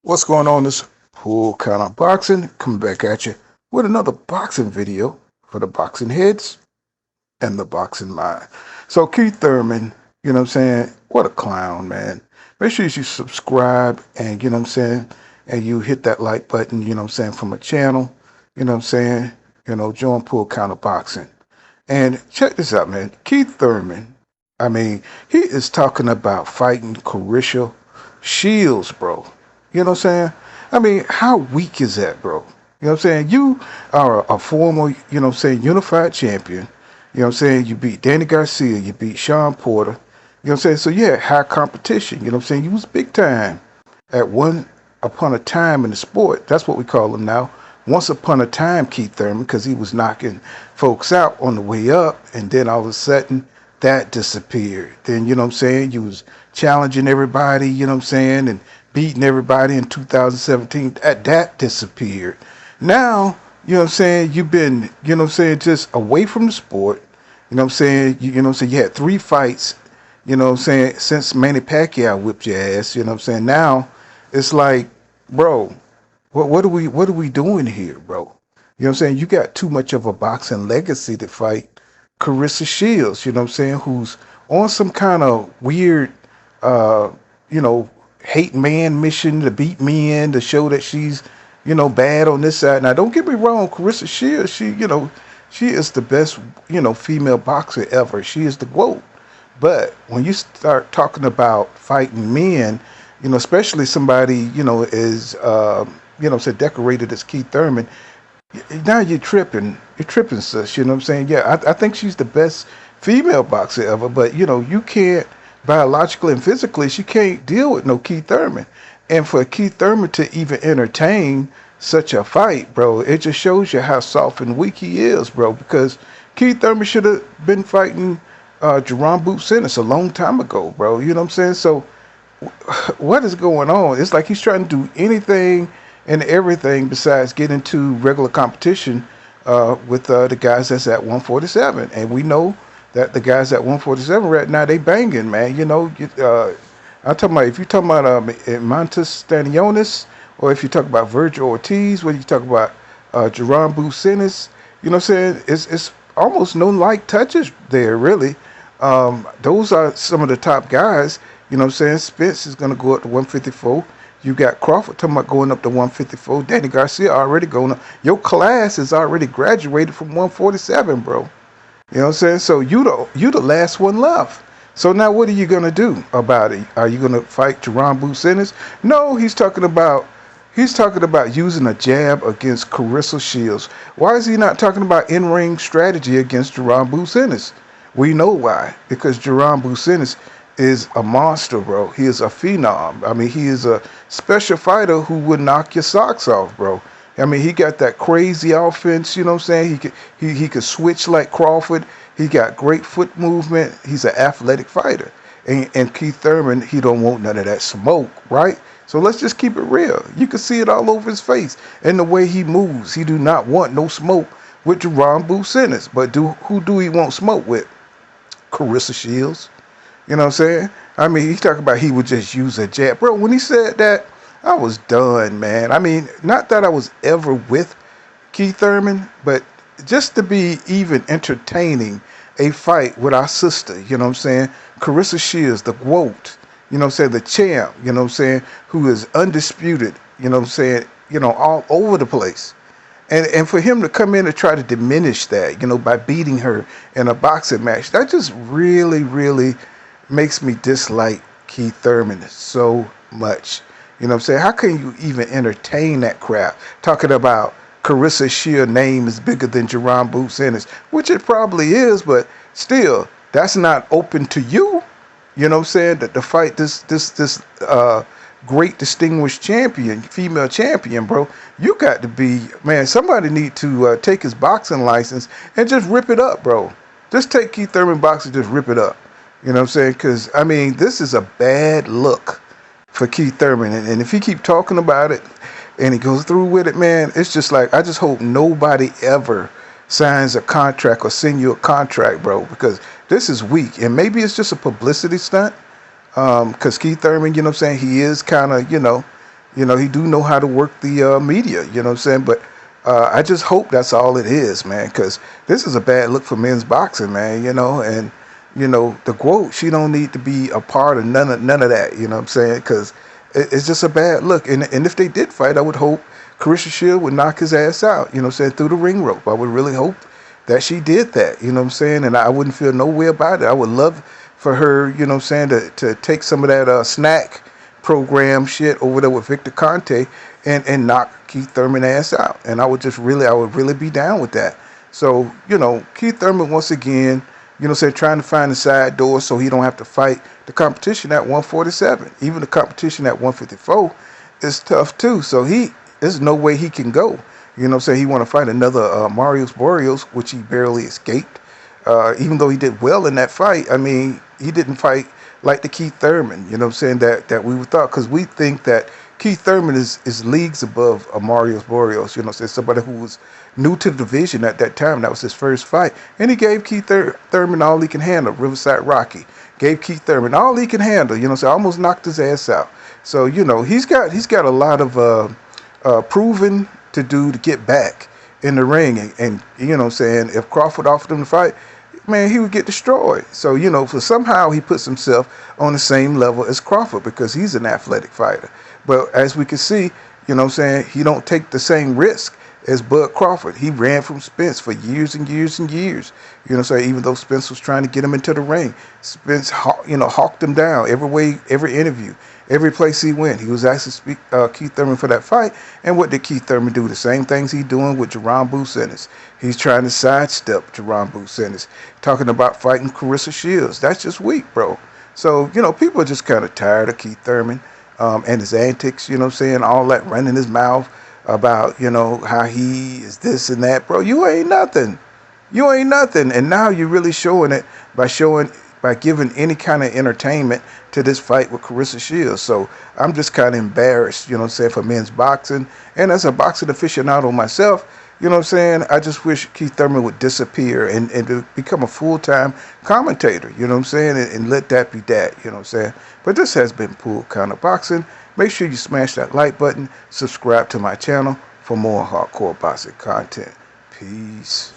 What's going on? This Pool Counter Boxing coming back at you with another boxing video for the boxing heads and the boxing mind. So Keith Thurman, you know what I'm saying? What a clown, man. Make sure you subscribe and you know what I'm saying, and you hit that like button, you know what I'm saying, from a channel, you know what I'm saying, join Pool Counter Boxing. And check this out, man. Keith Thurman, I mean, he is talking about fighting Claressa Shields, bro. You know what I'm saying? I mean, how weak is that, bro? You know what I'm saying? You are a former, you know what I'm saying, unified champion. You know what I'm saying? You beat Danny Garcia, you beat Sean Porter. You know what I'm saying? So yeah, high competition. You know what I'm saying? You was big time at one upon a time in the sport. That's what we call him now. Once upon a time, Keith Thurman, because he was knocking folks out on the way up, and then all of a sudden that disappeared. Then you know what I'm saying? You was challenging everybody, you know what I'm saying, and beating everybody in 2017. That disappeared. Now, you know what I'm saying, you've been, you know what I'm saying, just away from the sport. You know what I'm saying? You know what I'm saying? You had three fights, you know what I'm saying, since Manny Pacquiao whipped your ass, you know what I'm saying? Now it's like, bro, what are we doing here, bro? You know what I'm saying? You got too much of a boxing legacy to fight Claressa Shields, you know what I'm saying, who's on some kind of weird uh, you know, hate man mission to beat men to show that she's, bad on this side. Now don't get me wrong, Claressa Shields, she is the best, female boxer ever. She is the GOAT. But when you start talking about fighting men, especially somebody, so decorated as Keith Thurman, now you're tripping. You're tripping, sis. You know what I'm saying? Yeah, I think she's the best female boxer ever, but, you can't, biologically and physically, she can't deal with no Keith Thurman. And for Keith Thurman to even entertain such a fight, bro, it just shows you how soft and weak he is, bro, because Keith Thurman should have been fighting Jaron Ennis a long time ago, bro. You know what I'm saying? So what is going on? It's like he's trying to do anything and everything besides get into regular competition with the guys that's at 147. And we know that the guys at 147 right now, they banging, man. I'm talking about, if you're talking about Montes Stanionis, or if you talk about Virgil Ortiz, when you talk about Jaron Ennis, you know what I'm saying? It's almost no light touches there, really. Those are some of the top guys. You know what I'm saying? Spence is going to go up to 154. You got Crawford talking about going up to 154. Danny Garcia already going up. Your class is already graduated from 147, bro. You know what I'm saying? So you the last one left. So now what are you gonna do about it? Are you gonna fight Jaron Ennis? No, he's talking about using a jab against Claressa Shields. Why is he not talking about in-ring strategy against Jaron Ennis? We know why. Because Jaron Ennis is a monster, bro. He is a phenom. I mean, he is a special fighter who would knock your socks off, bro. I mean, he got that crazy offense, you know what I'm saying? He could switch like Crawford. He got great foot movement. He's an athletic fighter. And Keith Thurman, he don't want none of that smoke, right? So let's just keep it real. You can see it all over his face and the way he moves. He do not want no smoke with Jaron Ennis. But who do he want smoke with? Claressa Shields. You know what I'm saying? I mean, he talking about he would just use a jab. Bro, when he said that, I was done, man. I mean, not that I was ever with Keith Thurman, but just to be even entertaining a fight with our sister, you know what I'm saying? Claressa Shields, the GOAT, you know what I'm saying? The champ, you know what I'm saying? Who is undisputed, you know what I'm saying? All over the place. And for him to come in and try to diminish that, by beating her in a boxing match, that just really, really makes me dislike Keith Thurman so much. You know what I'm saying? How can you even entertain that crap? Talking about Claressa Shields' name is bigger than Jaron Ennis, which it probably is, but still, that's not open to you. You know what I'm saying? That to fight this great distinguished champion, female champion, bro. You got to be, man, somebody need to take his boxing license and just rip it up, bro. Just take Keith Thurman boxing, just rip it up. You know what I'm saying? Because, I mean, this is a bad look for Keith Thurman. And if he keep talking about it and he goes through with it, man, it's just like, I just hope nobody ever signs a contract or send you a contract, bro, because this is weak. And maybe it's just a publicity stunt. Because Keith Thurman, you know what I'm saying, he is kind of, He do know how to work the media. You know what I'm saying? But I just hope that's all it is, man. Because this is a bad look for men's boxing, man. And the quote, she don't need to be a part of none of that. You know what I'm saying? Because it's just a bad look. And if they did fight, I would hope Claressa Shield would knock his ass out. You know what I'm saying? Through the ring rope. I would really hope that she did that. You know what I'm saying? And I wouldn't feel no way about it. I would love for her, to take some of that snack program shit over there with Victor Conte and knock Keith Thurman ass out. And I would really be down with that. So, Keith Thurman once again, trying to find the side door so he don't have to fight the competition at 147. Even the competition at 154 is tough too. So there's no way he can go. He want to fight another Marius Barrios, which he barely escaped. Even though he did well in that fight, I mean, he didn't fight like the Keith Thurman, that we would thought, because we think that Keith Thurman is leagues above Marius Barrios, somebody who was new to the division at that time. That was his first fight. And he gave Keith Thurman all he can handle. Riverside Rocky gave Keith Thurman all he can handle, almost knocked his ass out. So, he's got a lot of proving to do to get back in the ring. And if Crawford offered him to fight, man, he would get destroyed. So, for somehow he puts himself on the same level as Crawford because he's an athletic fighter. But as we can see, he don't take the same risk as Bud Crawford. He ran from Spence for years and years and years. Even though Spence was trying to get him into the ring, Spence, hawked him down every way, every interview, every place he went. He was asking Keith Thurman for that fight. And what did Keith Thurman do? The same things he's doing with Jaron Boots Ennis. He's trying to sidestep Jaron Boots Ennis, talking about fighting Claressa Shields. That's just weak, bro. So, people are just kind of tired of Keith Thurman and his antics, all that running his mouth about, how he is this and that. Bro, you ain't nothing. You ain't nothing. And now you're really showing it by giving any kind of entertainment to this fight with Claressa Shields. So I'm just kind of embarrassed, for men's boxing. And as a boxing aficionado myself, I just wish Keith Thurman would disappear and to become a full-time commentator, and let that be that, But this has been Pool Counter Boxing. Make sure you smash that like button, subscribe to my channel for more hardcore boxing content. Peace.